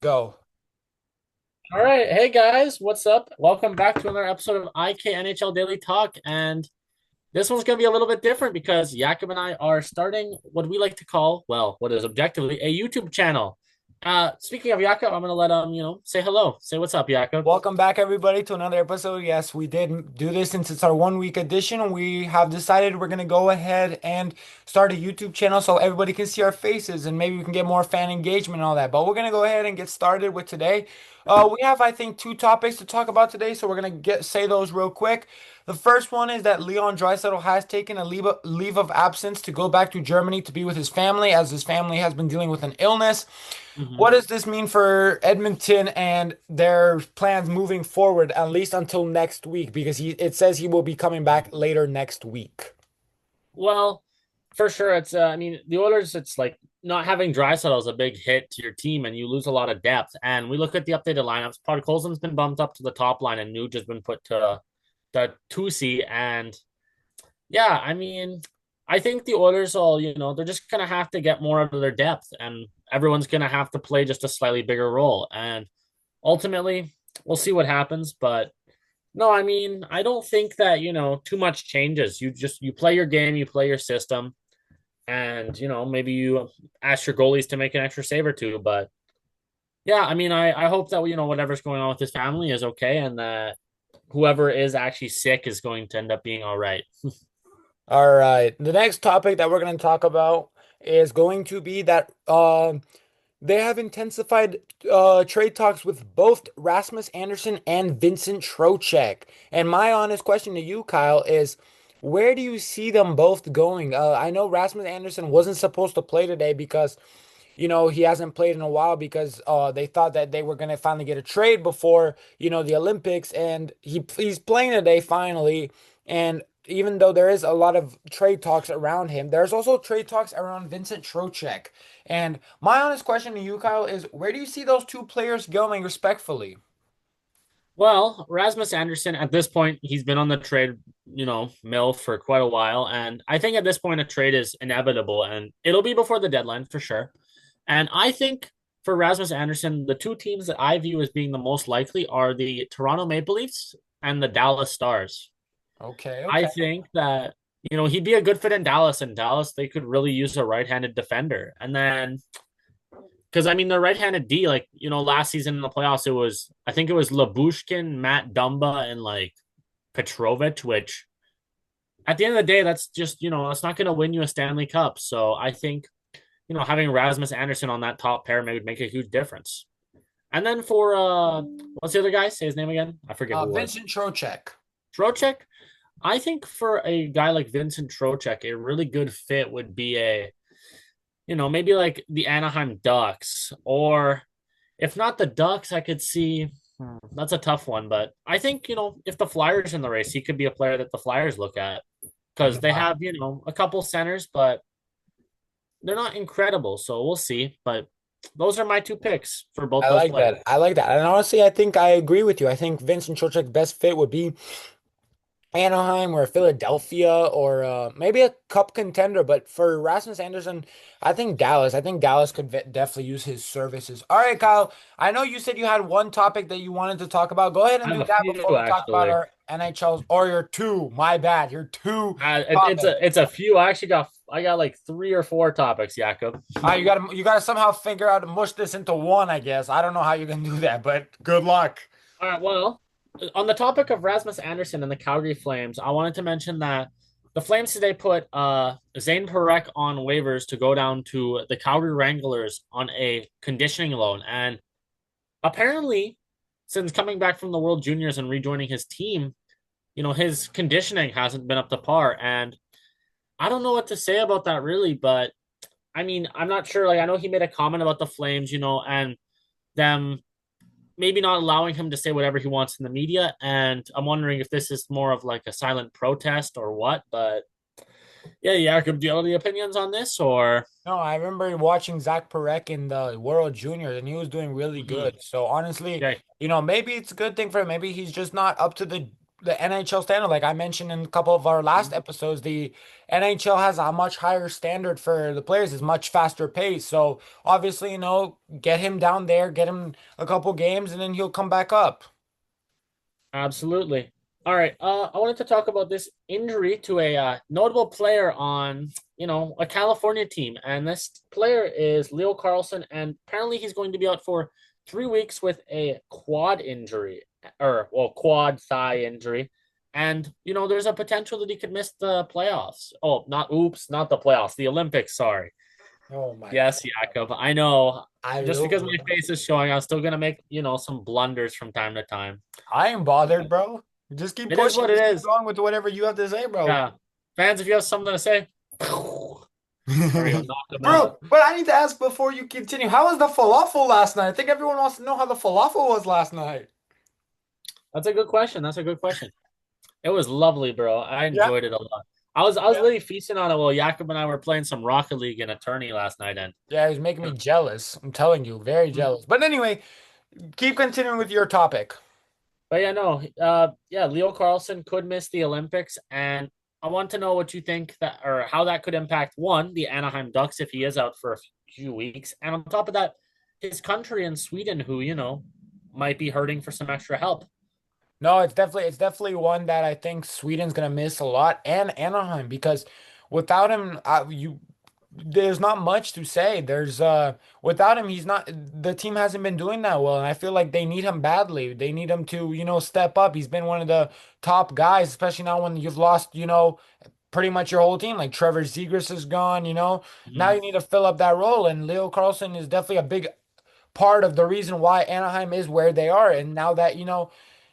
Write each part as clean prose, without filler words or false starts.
Go. All right, hey guys, what's up? Welcome back to another episode of IK NHL Daily Talk, and this one's going to be a little bit different because Jakob and I are starting what we like to call, well, what is objectively a YouTube channel. Speaking of Jakob, I'm going to let say hello, say what's up, Jakob. Welcome back, everybody, to another episode. Yes, we did do this since it's our 1 week edition. We have decided we're going to go ahead and start a YouTube channel so everybody can see our faces and maybe we can get more fan engagement and all that. But we're going to go ahead and get started with today. We have, I think, two topics to talk about today, so we're going to say those real quick. The first one is that Leon Draisaitl has taken a leave of absence to go back to Germany to be with his family, as his family has been dealing with an illness. Mhm. What does this mean for Edmonton and their plans moving forward, at least until next week? Because it says he will be coming back later next week. Well, for sure, I mean, the Oilers, it's like not having Draisaitl is a big hit to your team, and you lose a lot of depth. And we look at the updated lineups. Podkolzin's been bumped up to the top line, and Nuge has been put to the 2C, and yeah, I mean, I think the Oilers will, they're just gonna have to get more out of their depth, and everyone's gonna have to play just a slightly bigger role. And ultimately, we'll see what happens. But no, I mean, I don't think that, too much changes. You play your game, you play your system, and maybe you ask your goalies to make an extra save or two. But yeah, I mean, I hope that whatever's going on with his family is okay, and that whoever is actually sick is going to end up being all right. All right. The next topic that we're going to talk about is going to be that they have intensified trade talks with both Rasmus Anderson and Vincent Trocheck. And my honest question to you, Kyle, is where do you see them both going? I know Rasmus Anderson wasn't supposed to play today because he hasn't played in a while because they thought that they were going to finally get a trade before, the Olympics, and he's playing today finally. And even though there is a lot of trade talks around him, there's also trade talks around Vincent Trocheck. And my honest question to you, Kyle, is where do you see those two players going respectfully? Well, Rasmus Anderson, at this point, he's been on the trade, mill for quite a while. And I think at this point, a trade is inevitable and it'll be before the deadline for sure. And I think for Rasmus Anderson, the two teams that I view as being the most likely are the Toronto Maple Leafs and the Dallas Stars. Okay, I okay. think that, he'd be a good fit in Dallas. And Dallas, they could really use a right handed defender. And then because I mean the right-handed D, like last season in the playoffs, I think it was Labushkin, Matt Dumba, and like Petrovic, which at the end of the day, that's just that's not going to win you a Stanley Cup. So I think having Rasmus Anderson on that top pair would make a huge difference. And then for what's the other guy? Say his name again. I forget who it was. Vincent Trocheck. Trocheck. I think for a guy like Vincent Trocheck, a really good fit would be maybe like the Anaheim Ducks, or if not the Ducks, I could see that's a tough one. But I think, if the Flyers in the race, he could be a player that the Flyers look at because they Wow. have, a couple centers, but they're not incredible. So we'll see. But those are my two picks for both I those like players. that. I like that. And honestly, I think I agree with you. I think Vincent Trocheck's best fit would be Anaheim or Philadelphia or maybe a cup contender. But for Rasmus Anderson, I think Dallas. I think Dallas could definitely use his services. All right, Kyle. I know you said you had one topic that you wanted to talk about. Go ahead and I have do a that before few we talk about actually. our NHLs or your two. My bad. Your two It's topics. a few. I got like three or four topics, Jakob. You gotta somehow figure out to mush this into one, I guess. I don't know how you can do that, but good luck. All right. Well, on the topic of Rasmus Anderson and the Calgary Flames, I wanted to mention that the Flames today put Zane Parekh on waivers to go down to the Calgary Wranglers on a conditioning loan. And apparently, since coming back from the World Juniors and rejoining his team, his conditioning hasn't been up to par. And I don't know what to say about that really, but I mean, I'm not sure. Like, I know he made a comment about the Flames, and them maybe not allowing him to say whatever he wants in the media. And I'm wondering if this is more of like a silent protest or what. But yeah, Jacob, do you have any opinions on this or? No, I remember watching Zach Parekh in the World Juniors, and he was doing really Mhm. good. So honestly, Okay. maybe it's a good thing for him. Maybe he's just not up to the the NHL standard. Like I mentioned in a couple of our last episodes, the NHL has a much higher standard for the players. It's much faster pace. So obviously, get him down there, get him a couple games, and then he'll come back up. Absolutely. All right. I wanted to talk about this injury to a notable player on, a California team, and this player is Leo Carlson, and apparently he's going to be out for 3 weeks with a quad injury, or well, quad thigh injury, and there's a potential that he could miss the playoffs. Oh, not the playoffs, the Olympics. Sorry. Oh my Yes, God. Jakob. I know. I Just because know. my face is showing, I'm still gonna make some blunders from time to time. I ain't bothered, bro. Just keep It is pushing. what it Just keep is. going with whatever you have to say, bro. Yeah. Fans, if you have something to say, there you go. Knock them out. Bro, but I need to ask before you continue. How was the falafel last night? I think everyone wants to know how the falafel was last night. That's a good question. That's a good question. It was lovely, bro. I Yeah. enjoyed it a lot. I was really feasting on it while Jakob and I were playing some Rocket League and Attorney last night. And Yeah, he's making me jealous. I'm telling you, very jealous. But anyway, keep continuing with your topic. but yeah, no, yeah, Leo Carlson could miss the Olympics, and I want to know what you think that or how that could impact one, the Anaheim Ducks if he is out for a few weeks, and on top of that, his country in Sweden, who might be hurting for some extra help. No, it's definitely one that I think Sweden's gonna miss a lot, and Anaheim because without him, there's not much to say. Without him, he's not the team hasn't been doing that well, and I feel like they need him badly. They need him to, step up. He's been one of the top guys, especially now when you've lost, pretty much your whole team. Like Trevor Zegras is gone. Now Mhm. you need to fill up that role, and Leo Carlson is definitely a big part of the reason why Anaheim is where they are. And now that,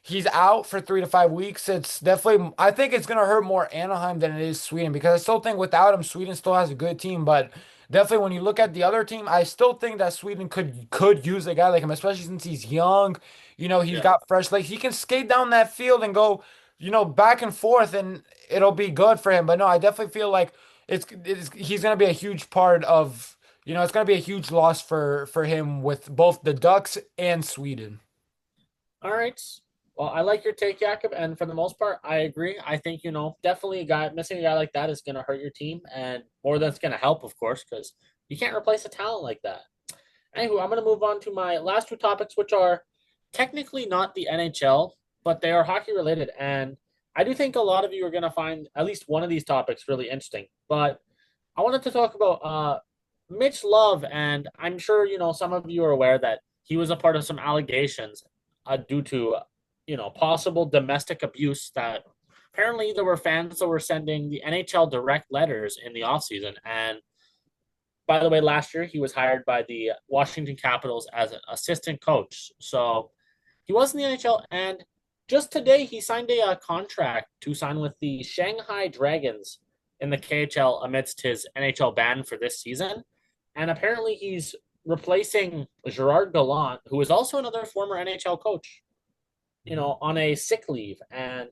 he's out for 3 to 5 weeks, it's definitely, I think it's going to hurt more Anaheim than it is Sweden because I still think without him, Sweden still has a good team. But definitely when you look at the other team, I still think that Sweden could use a guy like him, especially since he's young. He's Yeah. got fresh legs. He can skate down that field and go, back and forth, and it'll be good for him. But no, I definitely feel like he's going to be a huge part of it's going to be a huge loss for him with both the Ducks and Sweden. All right. Well, I like your take, Jakob, and for the most part, I agree. I think definitely missing a guy like that is going to hurt your team, and more than it's going to help, of course, because you can't replace a talent like that. Anywho, I'm going to move on to my last two topics, which are technically not the NHL, but they are hockey related. And I do think a lot of you are going to find at least one of these topics really interesting. But I wanted to talk about Mitch Love, and I'm sure some of you are aware that he was a part of some allegations due to possible domestic abuse. That apparently there were fans that were sending the NHL direct letters in the offseason. And by the way, last year he was hired by the Washington Capitals as an assistant coach. So he was in the NHL, and just today he signed a contract to sign with the Shanghai Dragons in the KHL amidst his NHL ban for this season. And apparently he's replacing Gerard Gallant, who is also another former NHL coach, on a sick leave. And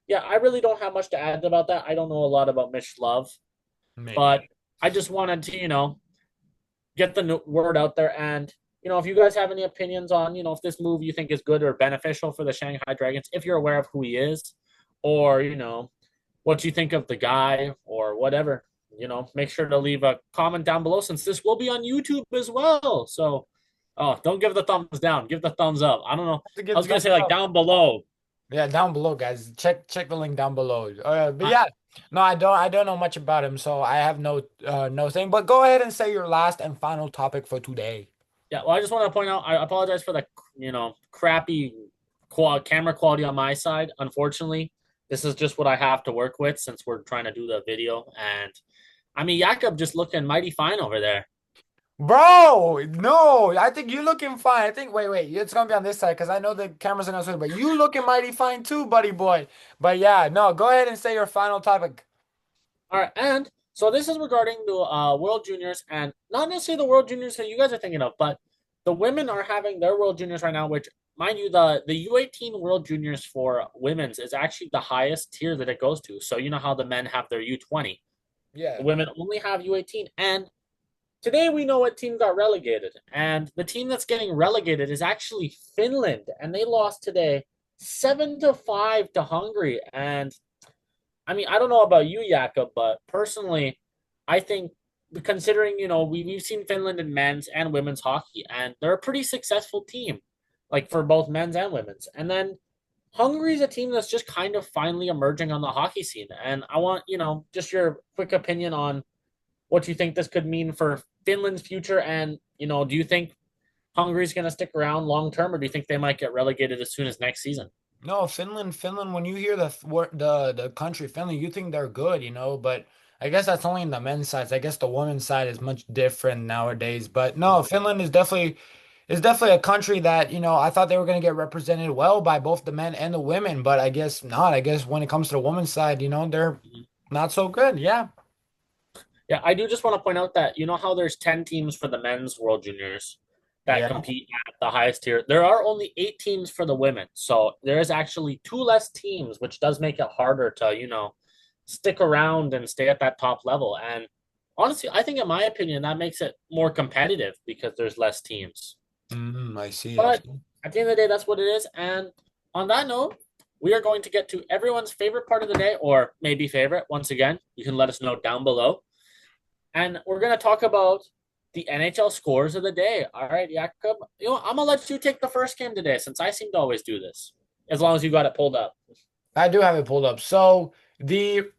yeah, I really don't have much to add about that. I don't know a lot about Mitch Love, but Maybe. I just wanted to, get the word out there. And if you guys have any opinions on if this move you think is good or beneficial for the Shanghai Dragons, if you're aware of who he is, or what you think of the guy or whatever, make sure to leave a comment down below since this will be on YouTube as well. So don't give the thumbs down, give the thumbs up. I don't know, To I get was gonna say thumbs like up. down below. Yeah, down below, guys. Check the link down below. But uh, yeah, no, I don't know much about him, so I have no thing. But go ahead and say your last and final topic for today. Yeah, well, I just want to point out, I apologize for the crappy camera quality on my side. Unfortunately, this is just what I have to work with since we're trying to do the video. And I mean, Jakob just looking mighty fine over there. Bro, no, I think you looking fine. I think wait, it's gonna be on this side because I know the cameras are gonna switch, but you looking mighty fine too, buddy boy. But yeah, no, go ahead and say your final topic. All right, and so this is regarding the World Juniors, and not necessarily the World Juniors that you guys are thinking of, but the women are having their World Juniors right now. Which, mind you, the U18 World Juniors for women's is actually the highest tier that it goes to. So you know how the men have their U20, the Yeah. women only have U18, and today we know what team got relegated, and the team that's getting relegated is actually Finland, and they lost today 7-5 to Hungary. And I mean, I don't know about you, Jakob, but personally, I think considering, we've seen Finland in men's and women's hockey, and they're a pretty successful team, like for both men's and women's. And then Hungary's a team that's just kind of finally emerging on the hockey scene. And I want, just your quick opinion on what you think this could mean for Finland's future. And, do you think Hungary's going to stick around long term, or do you think they might get relegated as soon as next season? No, Finland. When you hear the country Finland, you think they're good, but I guess that's only in the men's side. I guess the women's side is much different nowadays. But no, Finland is definitely a country that, I thought they were going to get represented well by both the men and the women, but I guess not. I guess when it comes to the women's side, they're not so good. Yeah. Yeah, I do just want to point out that how there's 10 teams for the men's World Juniors that Yeah. compete at the highest tier. There are only 8 teams for the women. So there is actually 2 less teams, which does make it harder to, stick around and stay at that top level. And honestly, I think in my opinion that makes it more competitive because there's less teams. I see. I But see. at the end of the day, that's what it is. And on that note, we are going to get to everyone's favorite part of the day, or maybe favorite. Once again, you can let us know down below. And we're going to talk about the NHL scores of the day. All right, Jakob. I'm going to let you take the first game today since I seem to always do this, as long as you got it pulled up. I do have it pulled up. So the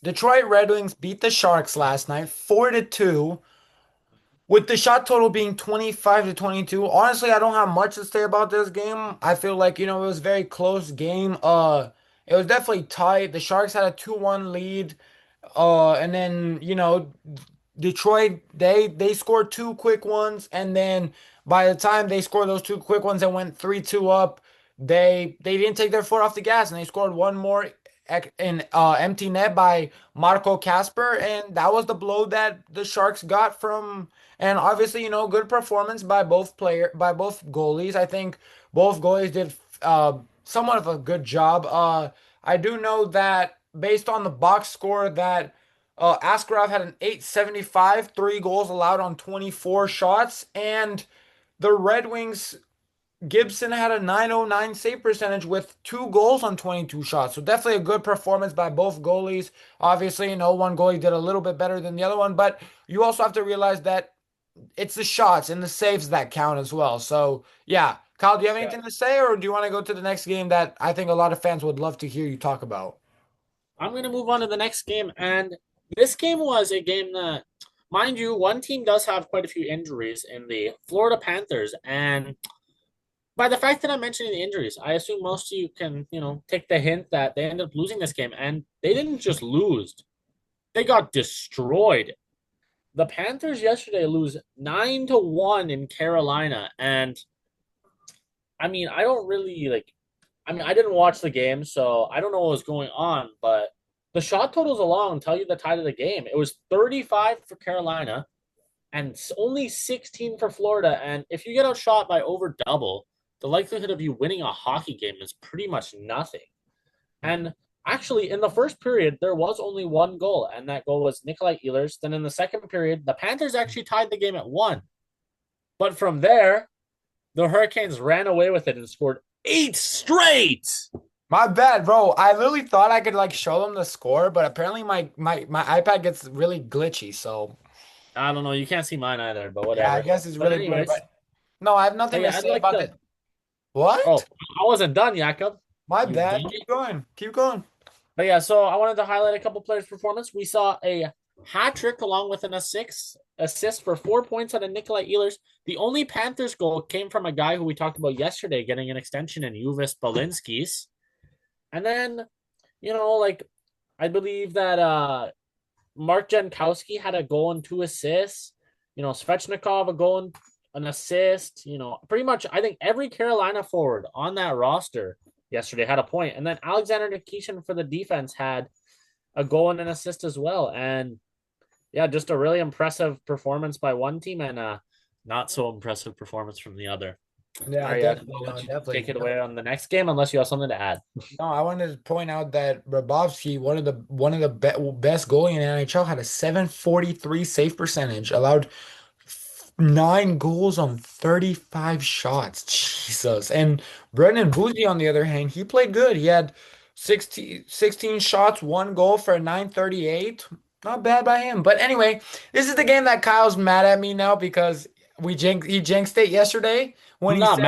Detroit Red Wings beat the Sharks last night, 4-2. With the shot total being 25 to 22, honestly, I don't have much to say about this game. I feel like, it was a very close game. It was definitely tight. The Sharks had a 2-1 lead. And then, Detroit, they scored two quick ones, and then by the time they scored those two quick ones and went 3-2 up, they didn't take their foot off the gas, and they scored one more in empty net by Marco Casper, and that was the blow that the Sharks got from. And obviously, good performance by both goalies. I think both goalies did somewhat of a good job. I do know that based on the box score that Askarov had an 875, 3 goals allowed on 24 shots, and the Red Wings Gibson had a 909 save percentage with 2 goals on 22 shots. So definitely a good performance by both goalies. Obviously, one goalie did a little bit better than the other one, but you also have to realize that it's the shots and the saves that count as well. So yeah, Kyle, do you have Yeah. anything to say, or do you want to go to the next game that I think a lot of fans would love to hear you talk about? I'm going to move on to the next game. And this game was a game that, mind you, one team does have quite a few injuries in the Florida Panthers. And by the fact that I'm mentioning the injuries, I assume most of you can, take the hint that they ended up losing this game. And they didn't just lose, they got destroyed. The Panthers yesterday lose 9-1 in Carolina. And I mean, I don't really like, I mean, I didn't watch the game, so I don't know what was going on, but the shot totals alone tell you the tide of the game. It was 35 for Carolina and only 16 for Florida. And if you get outshot by over double, the likelihood of you winning a hockey game is pretty much nothing. And actually, in the first period, there was only one goal, and that goal was Nikolai Ehlers. Then in the second period, the Panthers actually tied the game at 1. But from there, the Hurricanes ran away with it and scored 8 straight. My bad, bro. I literally thought I could like show them the score, but apparently my iPad gets really glitchy. So I don't know. You can't see mine either, but yeah, I whatever. guess it's But really weird. anyways, But no, I have but nothing to yeah, I'd say like about to. it. What? Oh, I wasn't done, Jakob. My You bad. dummy. Keep going. Keep going. But yeah, so I wanted to highlight a couple players' performance. We saw a hat trick along with an assist for 4 points out of Nikolai Ehlers. The only Panthers goal came from a guy who we talked about yesterday getting an extension in Uvis Balinskis. And then, like I believe that Mark Jankowski had a goal and 2 assists. Svechnikov a goal and an assist. Pretty much I think every Carolina forward on that roster yesterday had a point. And then Alexander Nikishin for the defense had a goal and an assist as well. And yeah, just a really impressive performance by one team and a not so impressive performance from the other. All Yeah, right, Jakob, definitely. I'll No, let you definitely. take it away on the next game unless you have something to add. No, I wanted to point out that Rabovsky, one of the best goalie in the NHL, had a 743 save percentage, allowed 9 goals on 35 shots. Jesus. And Brendan Boozy, on the other hand, he played good. He had 16 shots, 1 goal for a 938. Not bad by him. But anyway, this is the game that Kyle's mad at me now because he jinxed it yesterday when he said,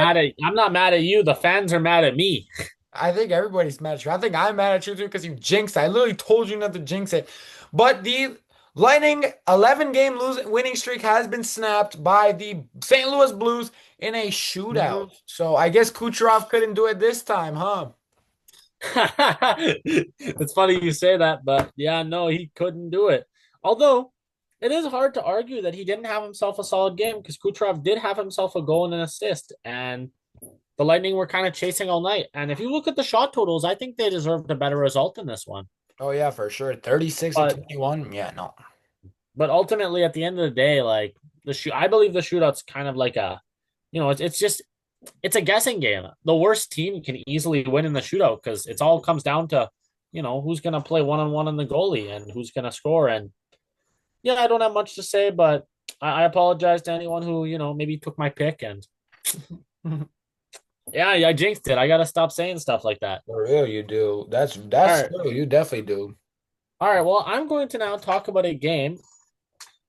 I'm not mad at you. The fans are mad at me. I think everybody's mad at you. I think I'm mad at you too because you jinxed it. I literally told you not to jinx it. But the Lightning 11 game losing winning streak has been snapped by the St. Louis Blues in a shootout. Mhm. So I guess Kucherov couldn't do it this time, huh? It's funny you say that, but yeah, no, he couldn't do it. Although it is hard to argue that he didn't have himself a solid game because Kucherov did have himself a goal and an assist, and the Lightning were kind of chasing all night. And if you look at the shot totals, I think they deserved a better result in this one. Oh yeah, for sure. 36 to But 21. Yeah, no. ultimately, at the end of the day, like I believe the shootout's kind of like a, it's just it's a guessing game. The worst team can easily win in the shootout because it's all comes down to, who's going to play one on one on the goalie and who's going to score. And yeah, I don't have much to say, but I apologize to anyone who, maybe took my pick. And yeah, I jinxed it. I got to stop saying stuff like that. For real, you do. All That's right. true. You definitely do. All right. Well, I'm going to now talk about a game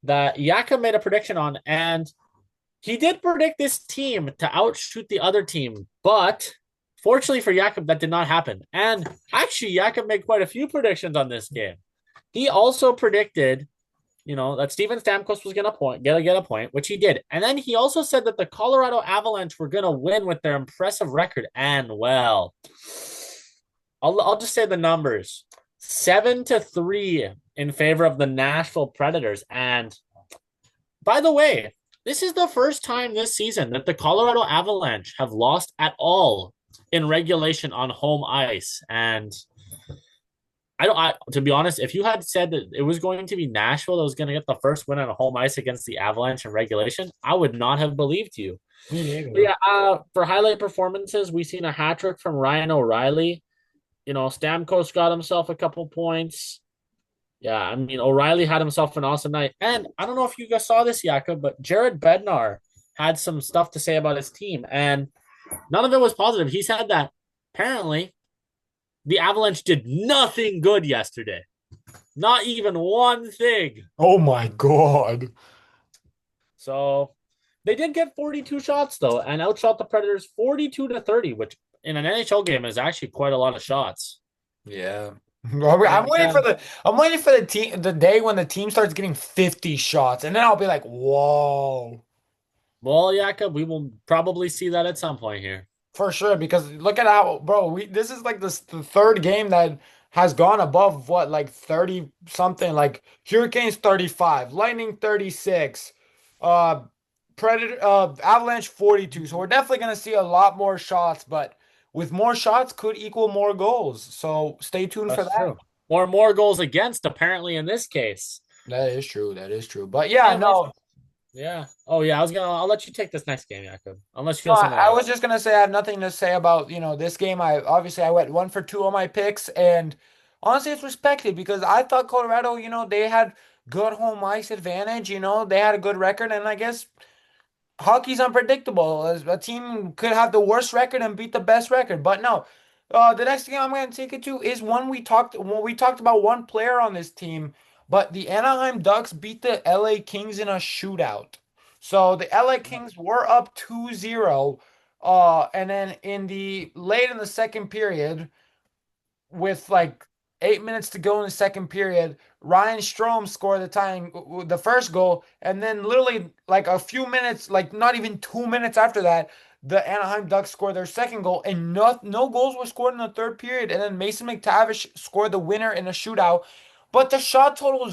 that Yaka made a prediction on. And he did predict this team to outshoot the other team, but fortunately for Jakob, that did not happen. And actually, Jakob made quite a few predictions on this game. He also predicted, that Steven Stamkos was going to get a point, which he did. And then he also said that the Colorado Avalanche were going to win with their impressive record. And well, I'll just say the numbers: 7-3 in favor of the Nashville Predators. And by the way, this is the first time this season that the Colorado Avalanche have lost at all in regulation on home ice. And to be honest, if you had said that it was going to be Nashville that was going to get the first win on a home ice against the Avalanche in regulation, I would not have believed you. Me But neither. yeah, for highlight performances, we've seen a hat trick from Ryan O'Reilly. Stamkos got himself a couple points. Yeah, I mean, O'Reilly had himself an awesome night. And I don't know if you guys saw this, Jakob, but Jared Bednar had some stuff to say about his team, and none of it was positive. He said that apparently the Avalanche did nothing good yesterday, not even one thing. Oh my God. So they did get 42 shots, though, and outshot the Predators 42-30, which in an NHL game is actually quite a lot of shots. Yeah. I'm And waiting for the team the day when the team starts getting 50 shots, and then I'll be like, whoa. well, Jakob, we will probably see that at some point here. For sure, because look at how, bro, this is like the third game that has gone above what, like 30 something, like Hurricanes 35, Lightning 36, uh Predator Avalanche 42. So we're definitely gonna see a lot more shots, but with more shots could equal more goals. So stay tuned for That's that. true. Or more goals against, apparently, in this case. That is true. That is true. But yeah, Anyways, no. yeah. Oh, yeah. I'll let you take this next game, Jakob. Unless you No, have something I else. was just gonna say I have nothing to say about, this game. I went 1 for 2 on my picks, and honestly it's respected because I thought Colorado, they had good home ice advantage, they had a good record, and I guess hockey's unpredictable. As a team could have the worst record and beat the best record. But no. The next game I'm gonna take it to is when we talked about one player on this team, but the Anaheim Ducks beat the LA Kings in a shootout. So the LA Kings were up 2-0, and then late in the second period, with like 8 minutes to go in the second period, Ryan Strome scored the first goal, and then literally like a few minutes, like not even 2 minutes after that, the Anaheim Ducks scored their second goal, and no goals were scored in the third period, and then Mason McTavish scored the winner in a shootout. But the shot total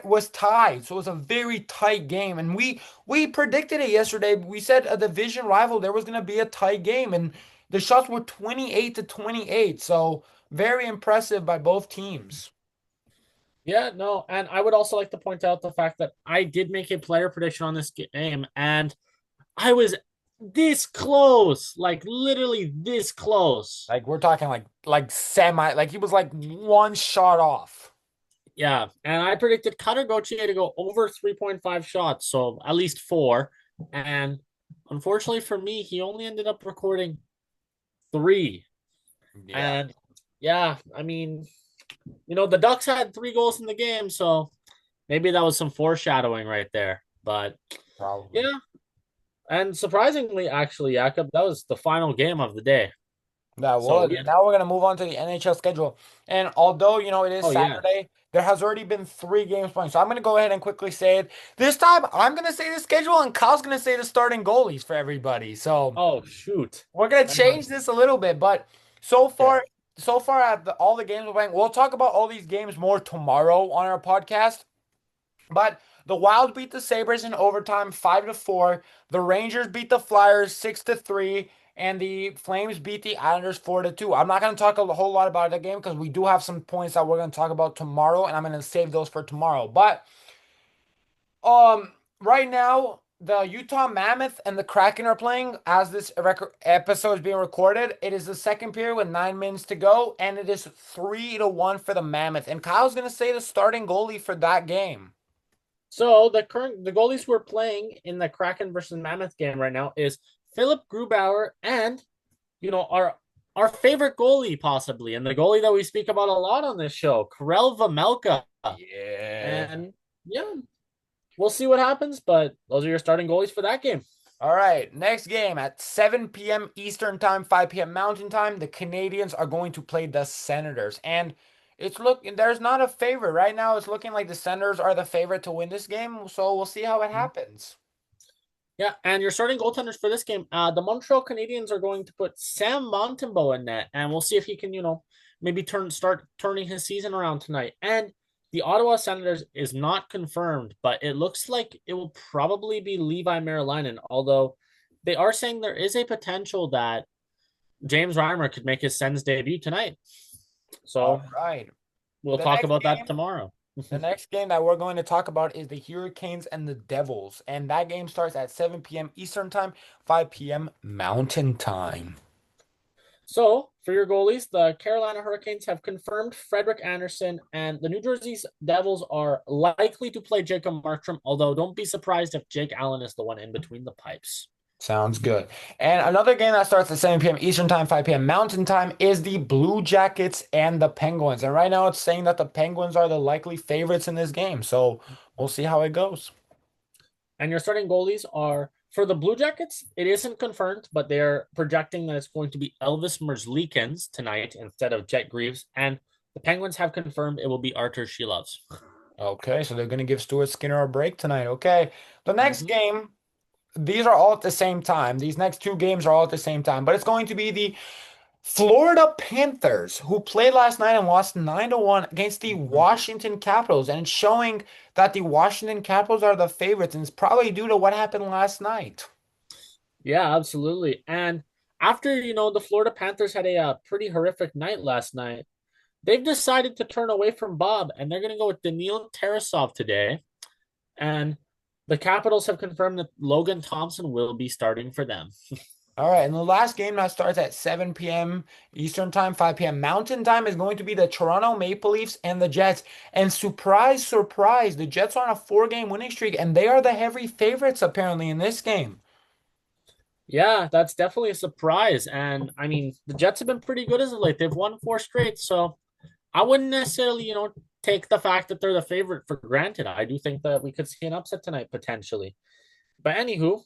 was tied, so it was a very tight game, and we predicted it yesterday. We said a division rival there was going to be a tight game, and the shots were 28-28. So very impressive by both teams. Yeah, no. And I would also like to point out the fact that I did make a player prediction on this game, and I was this close, like literally this close. Like we're talking like semi, like he was like one shot off. Yeah. And I predicted Cutter Gauthier to go over 3.5 shots, so at least four. And unfortunately for me, he only ended up recording three. Yeah, And yeah, I mean, the Ducks had 3 goals in the game, so maybe that was some foreshadowing right there. But probably. yeah, and surprisingly, actually, Jakob, that was the final game of the day. That So was. we And had, now we're gonna move on to the NHL schedule. And although, it is oh yeah, Saturday, there has already been 3 games playing. So I'm gonna go ahead and quickly say it. This time I'm gonna say the schedule and Kyle's gonna say the starting goalies for everybody. So oh shoot, we're gonna and change this a little bit, but so okay. far, so far at all the games we're playing, we'll talk about all these games more tomorrow on our podcast. But the Wild beat the Sabres in overtime 5-4. The Rangers beat the Flyers 6-3. And the Flames beat the Islanders 4-2. I'm not going to talk a whole lot about that game because we do have some points that we're going to talk about tomorrow, and I'm going to save those for tomorrow. But right now, the Utah Mammoth and the Kraken are playing as this episode is being recorded. It is the second period with 9 minutes to go, and it is 3-1 for the Mammoth. And Kyle's going to say the starting goalie for that game. So the goalies we're playing in the Kraken versus Mammoth game right now is Philip Grubauer and our favorite goalie possibly, and the goalie that we speak about a lot on this show, Karel Vamelka. Yeah. And yeah, we'll see what happens, but those are your starting goalies for that game. All right, next game at 7 p.m. Eastern Time, 5 p.m. Mountain Time. The Canadians are going to play the Senators. And there's not a favorite. Right now, it's looking like the Senators are the favorite to win this game. So we'll see how it happens. Yeah, and your starting goaltenders for this game, the Montreal Canadiens are going to put Sam Montembeault in net, and we'll see if he can, maybe start turning his season around tonight. And the Ottawa Senators is not confirmed, but it looks like it will probably be Levi Merilainen, although they are saying there is a potential that James Reimer could make his Sens debut tonight. All So right. we'll The talk next about that game, tomorrow. the next game that we're going to talk about is the Hurricanes and the Devils. And that game starts at 7 p.m. Eastern Time, 5 p.m. Mountain Time. So, for your goalies, the Carolina Hurricanes have confirmed Frederik Andersen, and the New Jersey Devils are likely to play Jacob Markstrom, although don't be surprised if Jake Allen is the one in between the pipes. Sounds good. And another game that starts at 7 p.m. Eastern Time, 5 p.m. Mountain Time is the Blue Jackets and the Penguins. And right now it's saying that the Penguins are the likely favorites in this game. So we'll see how it goes. And your starting goalies are for the Blue Jackets, it isn't confirmed, but they're projecting that it's going to be Elvis Merzlikins tonight instead of Jet Greaves. And the Penguins have confirmed it will be Artur Shilovs. Okay, so they're going to give Stuart Skinner a break tonight. Okay. The next Mm-hmm. game, these are all at the same time. These next 2 games are all at the same time, but it's going to be the Florida Panthers, who played last night and lost 9-1 against the Mm-hmm. Washington Capitals, and it's showing that the Washington Capitals are the favorites, and it's probably due to what happened last night. Yeah, absolutely. And after, the Florida Panthers had a pretty horrific night last night, they've decided to turn away from Bob and they're going to go with Daniil Tarasov today. And the Capitals have confirmed that Logan Thompson will be starting for them. All right, and the last game that starts at 7 p.m. Eastern Time, 5 p.m. Mountain Time is going to be the Toronto Maple Leafs and the Jets. And surprise, surprise, the Jets are on a 4-game winning streak, and they are the heavy favorites apparently in this game. Yeah, that's definitely a surprise. And I mean, the Jets have been pretty good as of late. They've won 4 straight. So I wouldn't necessarily, take the fact that they're the favorite for granted. I do think that we could see an upset tonight potentially. But anywho,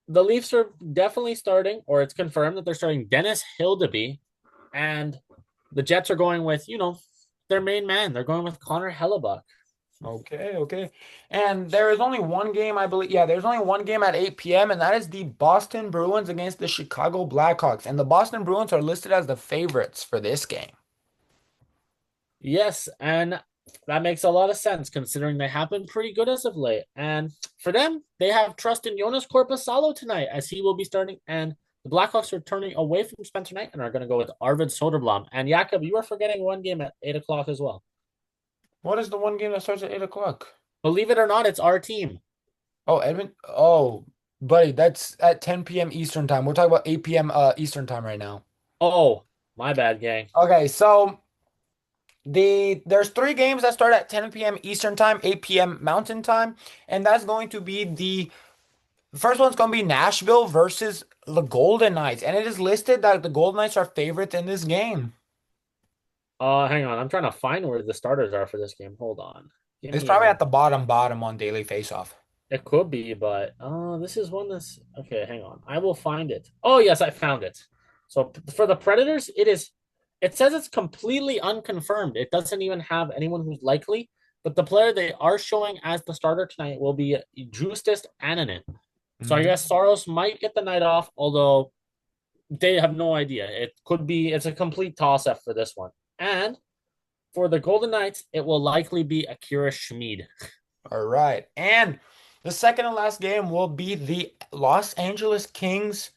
the Leafs are definitely starting, or it's confirmed that they're starting Dennis Hildeby, and the Jets are going with, their main man. They're going with Connor Hellebuck. Okay, okay. And there is only one game, I believe. Yeah, there's only one game at 8 p.m., and that is the Boston Bruins against the Chicago Blackhawks. And the Boston Bruins are listed as the favorites for this game. Yes, and that makes a lot of sense considering they have been pretty good as of late. And for them, they have trust in Jonas Korpisalo tonight as he will be starting. And the Blackhawks are turning away from Spencer Knight and are going to go with Arvid Soderblom. And Jakob, you are forgetting one game at 8 o'clock as well. What is the one game that starts at 8 o'clock? Believe it or not, it's our team. Oh, Edmund. Oh, buddy, that's at 10 p.m. Eastern time. We're talking about 8 p.m. Eastern time right now. Oh, my bad, gang. Okay, so there's 3 games that start at 10 p.m. Eastern time, 8 p.m. Mountain time, and that's going to be the The first one's going to be Nashville versus the Golden Knights, and it is listed that the Golden Knights are favorites in this game. Hang on. I'm trying to find where the starters are for this game. Hold on. Give It's me probably one. at the bottom on Daily Faceoff. It could be, but this is one that's okay. Hang on. I will find it. Oh, yes, I found it. So for the Predators, it is. It says it's completely unconfirmed. It doesn't even have anyone who's likely. But the player they are showing as the starter tonight will be Justus Annunen. So I guess Mhm. Saros might get the night off, although they have no idea. It could be. It's a complete toss up for this one. And for the Golden Knights, it will likely be Akira Schmid. All right. And the second and last game will be the Los Angeles Kings.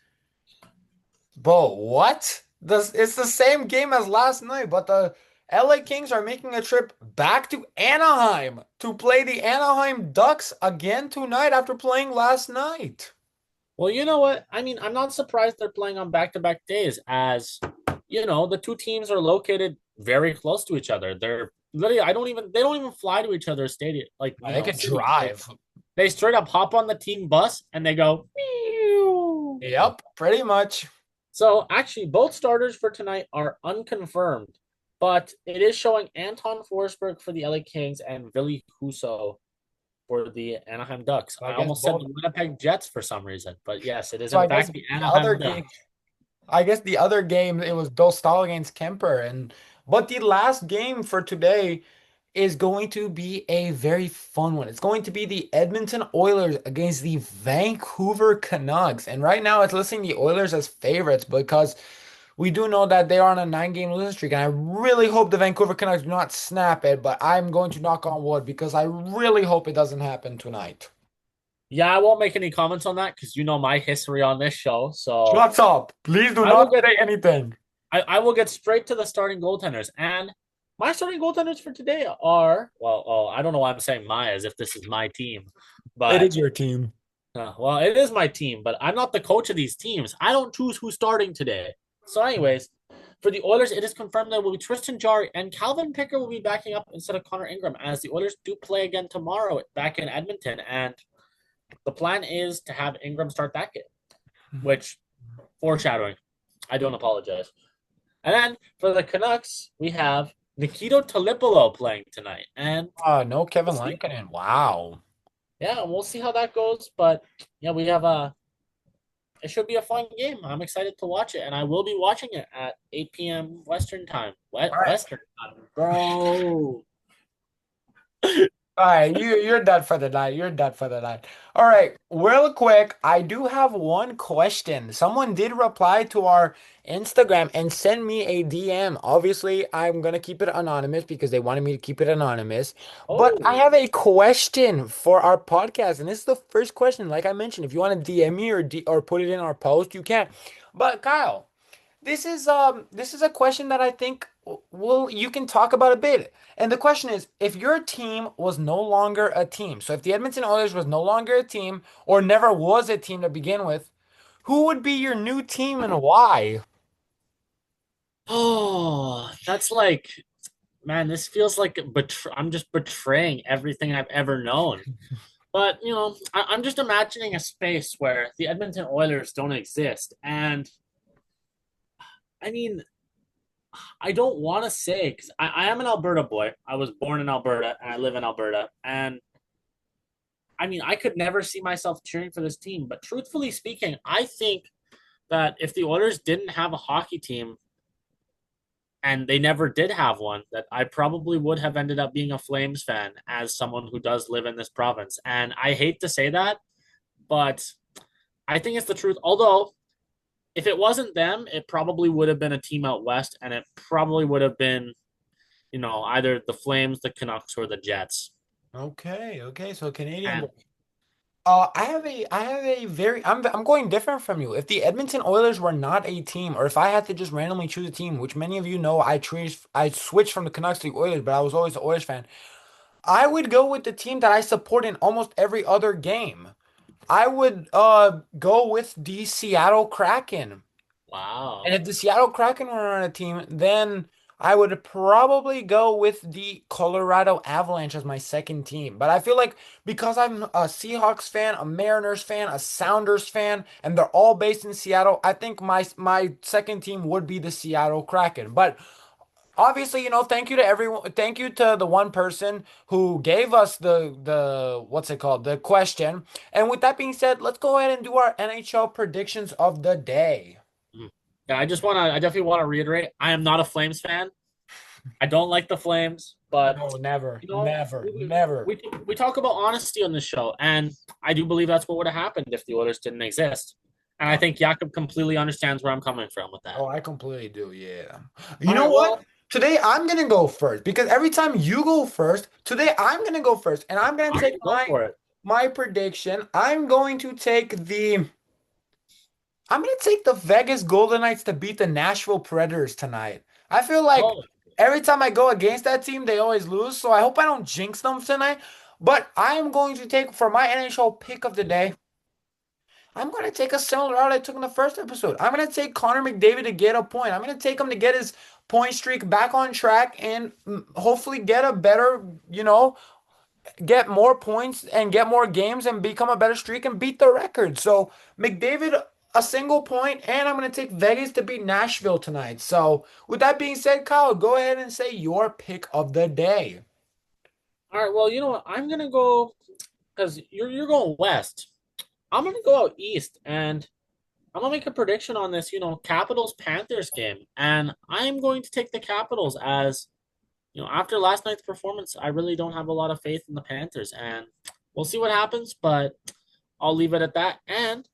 Bro, what? It's the same game as last night, but the LA Kings are making a trip back to Anaheim to play the Anaheim Ducks again tonight after playing last night. Well, you know what? I mean, I'm not surprised they're playing on back-to-back days, as the two teams are located very close to each other. They're literally, they don't even fly to each other's stadium, like They could cities. drive. They straight up hop on the team bus and they go. Meow. Yep, pretty much. So actually, both starters for tonight are unconfirmed, but it is showing Anton Forsberg for the LA Kings and Ville Husso for the Anaheim Ducks. I I guess almost said both. the Winnipeg Jets for some reason, but yes, it is So in I guess fact the the other Anaheim game, Ducks. I guess the other game it was Bill Stahl against Kemper, and but the last game for today is going to be a very fun one. It's going to be the Edmonton Oilers against the Vancouver Canucks. And right now it's listing the Oilers as favorites because we do know that they are on a 9 game losing streak. And I really hope the Vancouver Canucks do not snap it, but I'm going to knock on wood because I really hope it doesn't happen tonight. Yeah, I won't make any comments on that because you know my history on this show. So Shut up. Please do I not will get say anything. I will get straight to the starting goaltenders. And my starting goaltenders for today are I don't know why I'm saying my as if this is my team, It but is your team. well, it is my team, but I'm not the coach of these teams. I don't choose who's starting today. So, anyways, for the Oilers, it is confirmed that it will be Tristan Jarry and Calvin Picker will be backing up instead of Connor Ingram, as the Oilers do play again tomorrow back in Edmonton. And the plan is to have Ingram start that game, which foreshadowing. I don't apologize. And then for the Canucks, we have Nikito Talipolo playing tonight. And No we'll Kevin see. Lankinen. Wow. Yeah, we'll see how that goes. But yeah, we have a it should be a fun game. I'm excited to watch it, and I will be watching it at 8 p.m. Western time. All right. Western time, bro. All right, you're done for the night. You're done for the night. All right, real quick, I do have one question. Someone did reply to our Instagram and send me a DM. Obviously, I'm gonna keep it anonymous because they wanted me to keep it anonymous. But I Oh, have a question for our podcast, and this is the first question. Like I mentioned, if you want to DM me or put it in our post, you can. But Kyle. This is a question that I think will you can talk about a bit. And the question is, if your team was no longer a team, so if the Edmonton Oilers was no longer a team or never was a team to begin with, who would be your new team and why? that's like, man, this feels like I'm just betraying everything I've ever known. But I'm just imagining a space where the Edmonton Oilers don't exist, and I mean, I don't want to say because I am an Alberta boy. I was born in Alberta and I live in Alberta, and I mean, I could never see myself cheering for this team. But truthfully speaking, I think that if the Oilers didn't have a hockey team and they never did have one, that I probably would have ended up being a Flames fan as someone who does live in this province. And I hate to say that, but I think it's the truth. Although, if it wasn't them, it probably would have been a team out west, and it probably would have been, either the Flames, the Canucks, or the Jets. Okay, so Canadian boy. And I have a very I'm going different from you. If the Edmonton Oilers were not a team, or if I had to just randomly choose a team, which many of you know, I switched from the Canucks to the Oilers, but I was always an Oilers fan. I would go with the team that I support in almost every other game. I would go with the Seattle Kraken. And wow. if the Seattle Kraken were on a team, then I would probably go with the Colorado Avalanche as my second team. But I feel like because I'm a Seahawks fan, a Mariners fan, a Sounders fan, and they're all based in Seattle, I think my second team would be the Seattle Kraken. But obviously, thank you to everyone. Thank you to the one person who gave us the what's it called? The question. And with that being said, let's go ahead and do our NHL predictions of the day. Mm. Yeah, I definitely want to reiterate, I am not a Flames fan. I don't like the Flames, but No, never, you know, never, we never. we talk about honesty on the show, and I do believe that's what would have happened if the Oilers didn't exist. And I think Jakob completely understands where I'm coming from with that. Oh, I completely do. Yeah. You All know right, what? well, Today I'm gonna go first because every time you go first, today I'm gonna go first, and I'm gonna all take right, go for it. my prediction. I'm gonna take the Vegas Golden Knights to beat the Nashville Predators tonight. I feel like Oh, every time I go against that team, they always lose. So I hope I don't jinx them tonight. But I am going to take for my NHL pick of the day. I'm going to take a similar route I took in the first episode. I'm going to take Connor McDavid to get a point. I'm going to take him to get his point streak back on track and hopefully get a better, get more points and get more games and become a better streak and beat the record. So McDavid, a single point, and I'm going to take Vegas to beat Nashville tonight. So with that being said, Kyle, go ahead and say your pick of the day. all right. Well, you know what? I'm gonna go because you're going west. I'm gonna go out east, and I'm gonna make a prediction on this. Capitals Panthers game, and I'm going to take the Capitals as after last night's performance. I really don't have a lot of faith in the Panthers, and we'll see what happens. But I'll leave it at that. And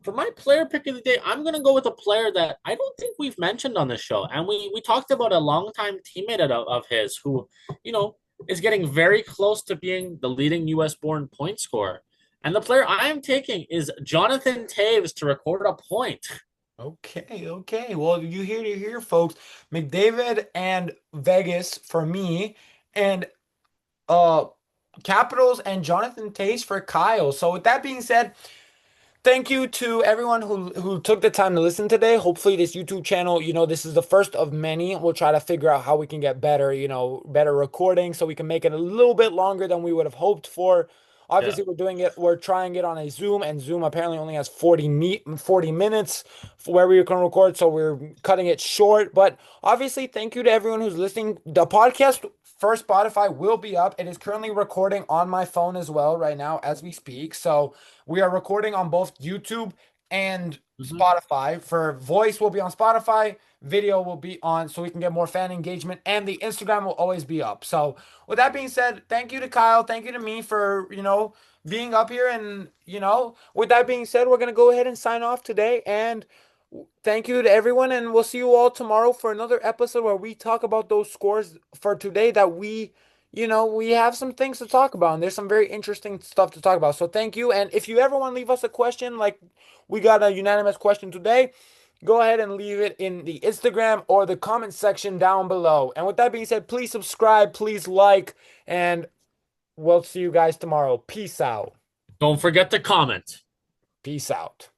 for my player pick of the day, I'm gonna go with a player that I don't think we've mentioned on this show, and we talked about a longtime teammate of his who, you know, is getting very close to being the leading U.S. born point scorer. And the player I am taking is Jonathan Taves to record a point. Okay, okay. Well, you hear it here, folks. McDavid and Vegas for me, and uh Capitals and Jonathan Tays for Kyle. So with that being said, thank you to everyone who took the time to listen today. Hopefully this YouTube channel, this is the first of many. We'll try to figure out how we can get better, better recording so we can make it a little bit longer than we would have hoped for. Yeah. Obviously, we're trying it on a Zoom, and Zoom apparently only has 40 minutes for where we can record, so we're cutting it short. But obviously, thank you to everyone who's listening. The podcast for Spotify will be up. It is currently recording on my phone as well right now as we speak. So we are recording on both YouTube and Mhm. Spotify. For voice will be on Spotify, video will be on so we can get more fan engagement, and the Instagram will always be up. So with that being said, thank you to Kyle, thank you to me for, being up here and, with that being said, we're going to go ahead and sign off today and thank you to everyone and we'll see you all tomorrow for another episode where we talk about those scores for today that we have some things to talk about, and there's some very interesting stuff to talk about. So thank you. And if you ever want to leave us a question, like we got a unanimous question today, go ahead and leave it in the Instagram or the comment section down below. And with that being said, please subscribe, please like, and we'll see you guys tomorrow. Peace out. Don't forget to comment. Peace out.